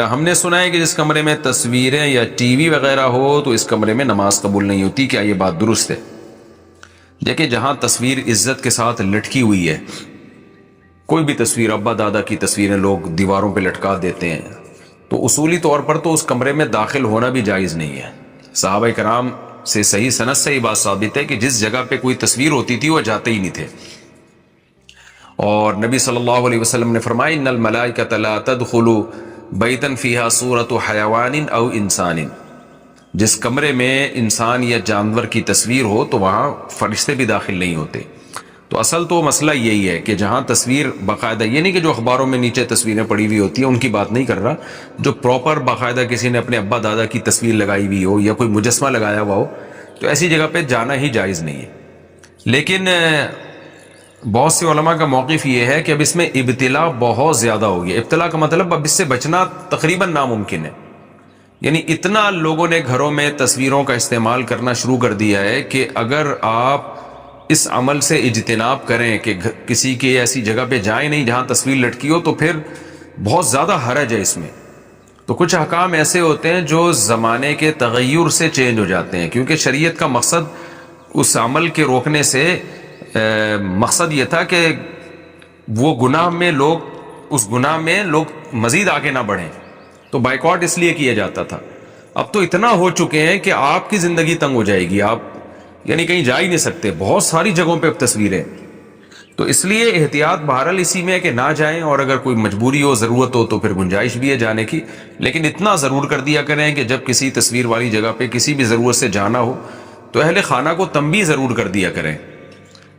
ہم نے سنا ہے کہ جس کمرے میں تصویریں یا ٹی وی وغیرہ ہو تو اس کمرے میں نماز قبول نہیں ہوتی، کیا یہ بات درست ہے؟ دیکھیں، جہاں تصویر عزت کے ساتھ لٹکی ہوئی ہے، کوئی بھی تصویر، ابا دادا کی تصویریں لوگ دیواروں پہ لٹکا دیتے ہیں، تو اصولی طور پر تو اس کمرے میں داخل ہونا بھی جائز نہیں ہے۔ صحابہ کرام سے صحیح سند سے یہ بات ثابت ہے کہ جس جگہ پہ کوئی تصویر ہوتی تھی وہ جاتے ہی نہیں تھے۔ اور نبی صلی اللہ علیہ وسلم نے فرمایا ان الملائکۃ لا تدخل بیتا فیہا صورت حیوان او انسان، جس کمرے میں انسان یا جانور کی تصویر ہو تو وہاں فرشتے بھی داخل نہیں ہوتے۔ تو اصل تو مسئلہ یہی ہے کہ جہاں تصویر باقاعدہ، یہ نہیں کہ جو اخباروں میں نیچے تصویریں پڑی ہوئی ہوتی ہیں ان کی بات نہیں کر رہا، جو پراپر باقاعدہ کسی نے اپنے ابا دادا کی تصویر لگائی ہوئی ہو یا کوئی مجسمہ لگایا ہوا ہو، تو ایسی جگہ پہ جانا ہی جائز نہیں ہے۔ لیکن بہت سے علماء کا موقف یہ ہے کہ اب اس میں ابتلا بہت زیادہ ہوگی۔ ابتلا کا مطلب اب اس سے بچنا تقریباً ناممکن ہے، یعنی اتنا لوگوں نے گھروں میں تصویروں کا استعمال کرنا شروع کر دیا ہے کہ اگر آپ اس عمل سے اجتناب کریں کہ کسی کے ایسی جگہ پہ جائیں نہیں جہاں تصویر لٹکی ہو، تو پھر بہت زیادہ حرج ہے اس میں۔ تو کچھ احکام ایسے ہوتے ہیں جو زمانے کے تغیر سے چینج ہو جاتے ہیں، کیونکہ شریعت کا مقصد اس عمل کے روکنے سے مقصد یہ تھا کہ وہ گناہ میں اس گناہ میں لوگ مزید آگے نہ بڑھیں، تو بائیکاٹ اس لیے کیا جاتا تھا۔ اب تو اتنا ہو چکے ہیں کہ آپ کی زندگی تنگ ہو جائے گی، آپ یعنی کہیں جا ہی نہیں سکتے، بہت ساری جگہوں پہ اب تصویریں۔ تو اس لیے احتیاط بہرحال اسی میں ہے کہ نہ جائیں، اور اگر کوئی مجبوری ہو، ضرورت ہو، تو پھر گنجائش بھی ہے جانے کی، لیکن اتنا ضرور کر دیا کریں کہ جب کسی تصویر والی جگہ پہ کسی بھی ضرورت سے جانا ہو تو اہل خانہ کو تنبیہ ضرور کر دیا کریں،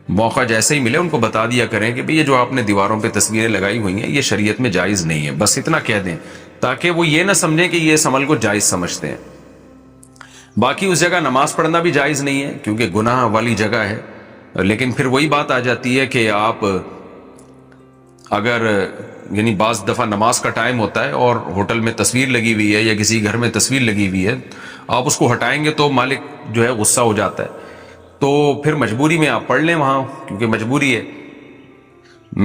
موقع جیسے ہی ملے ان کو بتا دیا کریں کہ یہ جو آپ نے دیواروں پہ تصویریں لگائی ہوئی ہیں یہ شریعت میں جائز نہیں ہے، بس اتنا کہہ دیں تاکہ وہ یہ نہ سمجھیں کہ یہ اس عمل کو جائز سمجھتے ہیں۔ باقی اس جگہ نماز پڑھنا بھی جائز نہیں ہے کیونکہ گناہ والی جگہ ہے، لیکن پھر وہی بات آ جاتی ہے کہ آپ اگر یعنی بعض دفعہ نماز کا ٹائم ہوتا ہے اور ہوٹل میں تصویر لگی ہوئی ہے یا کسی گھر میں تصویر لگی ہوئی ہے، آپ اس کو ہٹائیں گے تو مالک جو ہے غصہ ہو جاتا ہے، تو پھر مجبوری میں آپ پڑھ لیں وہاں، کیونکہ مجبوری ہے۔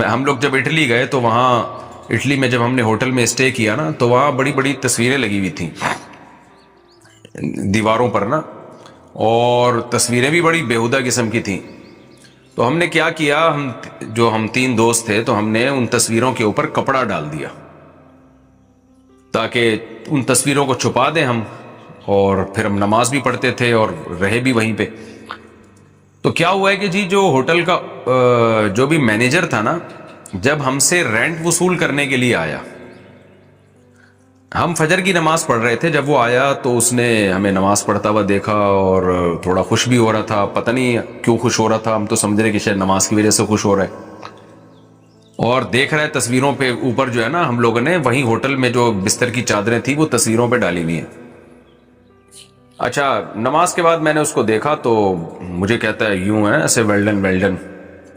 ہم لوگ جب اٹلی گئے تو وہاں اٹلی میں جب ہم نے ہوٹل میں اسٹے کیا نا، تو وہاں بڑی بڑی تصویریں لگی ہوئی تھیں دیواروں پر نا، اور تصویریں بھی بڑی بیہودہ قسم کی تھیں۔ تو ہم نے کیا کیا، ہم تین دوست تھے، تو ہم نے ان تصویروں کے اوپر کپڑا ڈال دیا تاکہ ان تصویروں کو چھپا دیں ہم، اور پھر ہم نماز بھی پڑھتے تھے اور رہے بھی وہیں پہ۔ تو کیا ہوا ہے کہ جی جو ہوٹل کا جو بھی مینیجر تھا نا، جب ہم سے رینٹ وصول کرنے کے لیے آیا، ہم فجر کی نماز پڑھ رہے تھے، جب وہ آیا تو اس نے ہمیں نماز پڑھتا ہوا دیکھا اور تھوڑا خوش بھی ہو رہا تھا، پتہ نہیں کیوں خوش ہو رہا تھا، ہم تو سمجھ رہے کہ شاید نماز کی وجہ سے خوش ہو رہا ہے، اور دیکھ رہا ہے تصویروں پہ اوپر جو ہے نا، ہم لوگوں نے وہیں ہوٹل میں جو بستر کی چادریں تھیں وہ تصویروں پہ ڈالی ہوئی ہیں۔ اچھا، نماز کے بعد میں نے اس کو دیکھا تو مجھے کہتا ہے یوں ہے ایسے ویل ڈن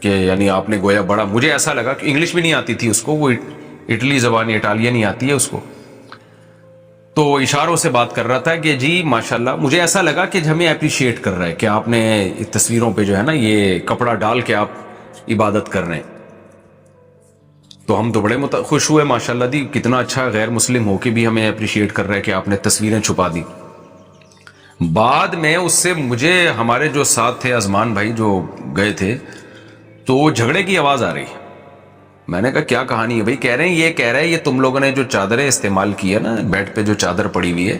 کہ یعنی آپ نے گویا بڑا، مجھے ایسا لگا کہ انگلش بھی نہیں آتی تھی اس کو، وہ اٹلی زبان اٹالین نہیں آتی ہے اس کو، تو اشاروں سے بات کر رہا تھا کہ جی ماشاءاللہ، مجھے ایسا لگا کہ ہمیں اپریشیٹ کر رہا ہے کہ آپ نے تصویروں پہ جو ہے نا یہ کپڑا ڈال کے آپ عبادت کر رہے ہیں۔ تو ہم تو بڑے خوش ہوئے، ماشاءاللہ دی کتنا اچھا، غیر مسلم ہو کے بھی ہمیں اپریشیٹ کر رہا ہے کہ آپ نے تصویریں چھپا دی۔ بعد میں اس سے مجھے، ہمارے جو ساتھ تھے ازمان بھائی جو گئے تھے، تو جھگڑے کی آواز آ رہی ہے۔ میں نے کہا کیا کہانی ہے بھائی؟ کہہ رہے ہیں یہ تم لوگوں نے جو چادریں استعمال کی ہے نا، بیڈ پہ جو چادر پڑی ہوئی ہے،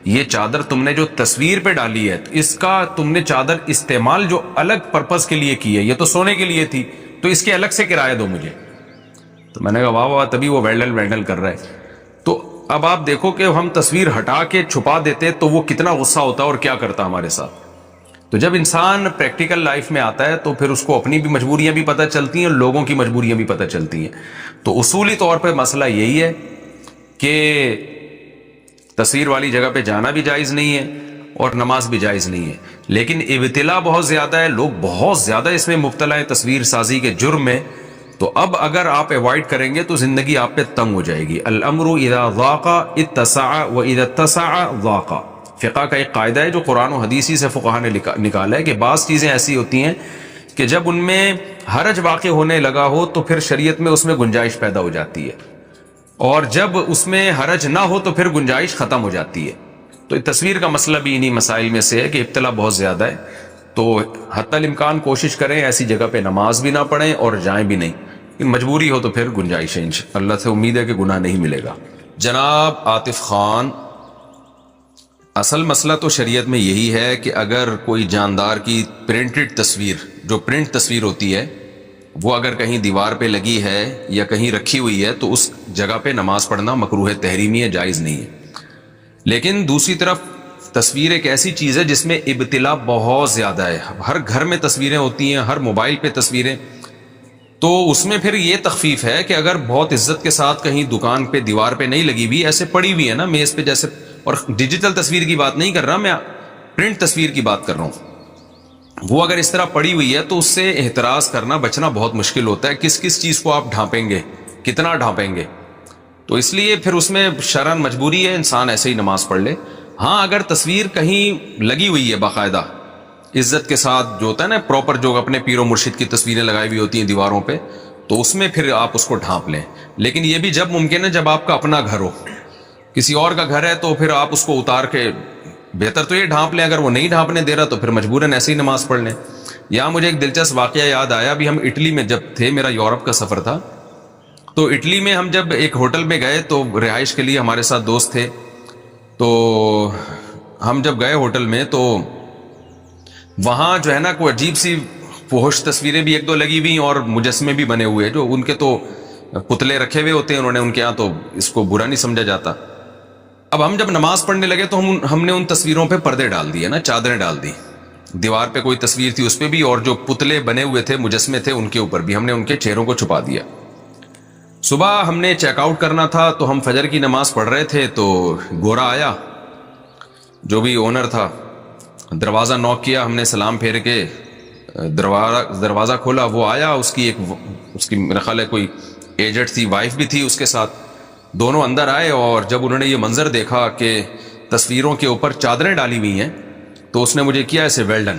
یہ چادر تم نے جو تصویر پہ ڈالی ہے، اس کا تم نے چادر استعمال جو الگ پرپز کے لیے کی ہے، یہ تو سونے کے لیے تھی، تو اس کے الگ سے کرایہ دو مجھے۔ تو میں نے کہا واہ واہ، تبھی وہ ویلڈل کر رہا ہے۔ تو اب آپ دیکھو کہ ہم تصویر ہٹا کے چھپا دیتے تو وہ کتنا غصہ ہوتا اور کیا کرتا ہمارے ساتھ۔ تو جب انسان پریکٹیکل لائف میں آتا ہے تو پھر اس کو اپنی بھی مجبوریاں بھی پتہ چلتی ہیں اور لوگوں کی مجبوریاں بھی پتہ چلتی ہیں۔ تو اصولی طور پہ مسئلہ یہی ہے کہ تصویر والی جگہ پہ جانا بھی جائز نہیں ہے اور نماز بھی جائز نہیں ہے، لیکن ابتلا بہت زیادہ ہے، لوگ بہت زیادہ اس میں مبتلا ہیں تصویر سازی کے جرم میں۔ تو اب اگر آپ اوائڈ کریں گے تو زندگی آپ پہ تنگ ہو جائے گی۔ الامر اذا ضاق اتسع واذا اتسع ضاق، فقہ کا ایک قاعدہ ہے جو قرآن و حدیثی سے فقہا نے نکالا ہے کہ بعض چیزیں ایسی ہوتی ہیں کہ جب ان میں حرج واقع ہونے لگا ہو تو پھر شریعت میں اس میں گنجائش پیدا ہو جاتی ہے۔ اور جب اس میں حرج نہ ہو تو پھر گنجائش ختم ہو جاتی ہے. تو تصویر کا مسئلہ بھی انہی مسائل میں سے ہے کہ ابتلا بہت زیادہ ہے. تو حتی الامکان کوشش کریں ایسی جگہ پہ نماز بھی نہ پڑھیں اور جائیں بھی نہیں. مجبوری ہو تو پھر گنجائش ہے. اللہ سے امید ہے کہ گناہ نہیں ملے گا. جناب عاطف خان، اصل مسئلہ تو شریعت میں یہی ہے کہ اگر کوئی جاندار کی پرنٹڈ تصویر، جو پرنٹ تصویر ہوتی ہے، وہ اگر کہیں دیوار پہ لگی ہے یا کہیں رکھی ہوئی ہے تو اس جگہ پہ نماز پڑھنا مکروہ تحریمی ہے، جائز نہیں ہے. لیکن دوسری طرف تصویر ایک ایسی چیز ہے جس میں ابتلا بہت زیادہ ہے. ہر گھر میں تصویریں ہوتی ہیں، ہر موبائل پہ تصویریں. تو اس میں پھر یہ تخفیف ہے کہ اگر بہت عزت کے ساتھ کہیں دکان پہ دیوار پہ نہیں لگی ہوئی، ایسے پڑی ہوئی ہے نا میز پہ جیسے، اور ڈیجیٹل تصویر کی بات نہیں کر رہا میں، پرنٹ تصویر کی بات کر رہا ہوں، وہ اگر اس طرح پڑی ہوئی ہے تو اس سے احتراز کرنا، بچنا بہت مشکل ہوتا ہے. کس کس چیز کو آپ ڈھانپیں گے، کتنا ڈھانپیں گے؟ تو اس لیے پھر اس میں شرعاً مجبوری ہے انسان ایسے ہی نماز پڑھ لے. ہاں اگر تصویر کہیں لگی ہوئی ہے باقاعدہ عزت کے ساتھ، جو ہوتا ہے نا پراپر، جو اپنے پیر و مرشد کی تصویریں لگائی ہوئی ہوتی ہیں دیواروں پہ، تو اس میں پھر آپ اس کو ڈھانپ لیں. لیکن یہ بھی جب ممکن ہے جب آپ کا اپنا گھر ہو. کسی اور کا گھر ہے تو پھر آپ اس کو اتار کے، بہتر تو یہ ڈھانپ لیں. اگر وہ نہیں ڈھانپنے دے رہا تو پھر مجبوراً ایسے ہی نماز پڑھ لیں. یہاں مجھے ایک دلچسپ واقعہ یاد آیا. ابھی ہم اٹلی میں جب تھے، میرا یورپ کا سفر تھا، تو اٹلی میں ہم جب ایک ہوٹل میں گئے تو رہائش کے لیے ہمارے ساتھ دوست تھے. تو ہم جب گئے ہوٹل میں تو وہاں جو ہے نا کوئی عجیب سی فحش تصویریں بھی ایک دو لگی ہوئی اور مجسمے بھی بنے ہوئے، جو ان کے تو پتلے رکھے ہوئے ہوتے ہیں انہوں نے ان کے یہاں، تو اس کو برا نہیں سمجھا جاتا. اب ہم جب نماز پڑھنے لگے تو ہم نے ان تصویروں پہ پردے ڈال دیے نا، چادریں ڈال دی. دیوار پہ کوئی تصویر تھی اس پہ بھی، اور جو پتلے بنے ہوئے تھے مجسمے تھے ان کے اوپر بھی ہم نے ان کے چہروں کو چھپا دیا. صبح ہم نے چیک آؤٹ کرنا تھا تو ہم فجر کی نماز پڑھ رہے تھے تو گورا آیا، جو بھی اونر تھا، دروازہ نوک کیا، ہم نے سلام پھیر کے دروازہ کھولا. وہ آیا، اس کی میرا خیال ہے کوئی ایجنٹ تھی، وائف بھی تھی اس کے ساتھ. دونوں اندر آئے اور جب انہوں نے یہ منظر دیکھا کہ تصویروں کے اوپر چادریں ڈالی ہوئی ہیں تو اس نے مجھے کیا ایسے ویل ڈن،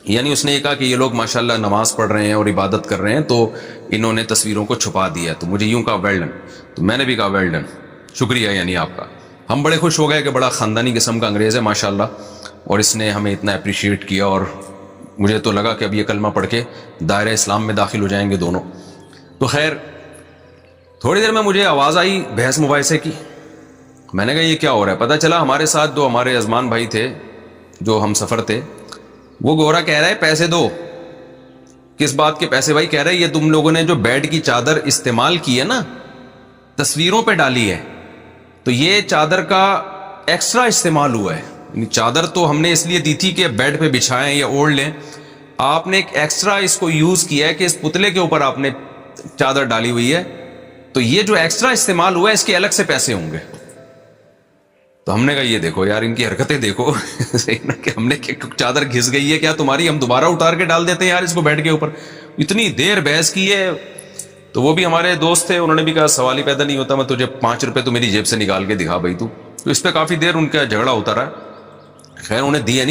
یعنی اس نے یہ کہا کہ یہ لوگ ماشاءاللہ نماز پڑھ رہے ہیں اور عبادت کر رہے ہیں تو انہوں نے تصویروں کو چھپا دیا. تو مجھے یوں کہا ویل ڈن. تو میں نے بھی کہا ویل ڈن، شکریہ یعنی آپ کا. ہم بڑے خوش ہو گئے کہ بڑا خاندانی قسم کا انگریز ہے ماشاءاللہ، اور اس نے ہمیں اتنا اپریشیٹ کیا. اور مجھے تو لگا کہ اب یہ کلمہ پڑھ کے دائرہ اسلام میں داخل ہو جائیں گے دونوں. تو خیر تھوڑی دیر میں مجھے آواز آئی بحث مباحثے کی. میں نے کہا یہ کیا ہو رہا ہے؟ پتہ چلا ہمارے ساتھ جو ہمارے ازمان بھائی تھے، جو ہم سفر تھے، وہ گورا کہہ رہا ہے پیسے دو. کس بات کے پیسے بھائی؟ کہہ رہے یہ تم لوگوں نے جو بیڈ کی چادر استعمال کی ہے نا، تصویروں پہ ڈالی ہے، تو یہ چادر کا ایکسٹرا استعمال ہوا ہے. یعنی چادر تو ہم نے اس لیے دی تھی کہ بیڈ پہ بچھائیں یا اوڑھ لیں، آپ نے ایک ایکسٹرا اس کو یوز کیا ہے کہ اس پتلے کے اوپر آپ نے چادر ڈالی ہوئی ہے، تو یہ جو ایکسٹرا استعمال ہوا ہے اس کے الگ سے پیسے ہوں گے. تو ہم نے کہا یہ دیکھو یار ان کی حرکتیں دیکھو صحیح نا، کہ ہم نے چادر گھس گئی ہے کیا تمہاری، ہم دوبارہ اتار کے ڈال دیتے ہیں یار اس کو بیڈ کے اوپر. اتنی دیر بحث کی ہے. تو وہ بھی ہمارے دوست تھے، انہوں نے بھی کہا سوال ہی پیدا نہیں ہوتا، میں تجھے 5 روپے تو میری جیب سے نکال کے دکھا بھائی تو اس پہ کافی دیر ان کا جھگڑا ہوتا رہا. خیر انہیں دیے نہیں.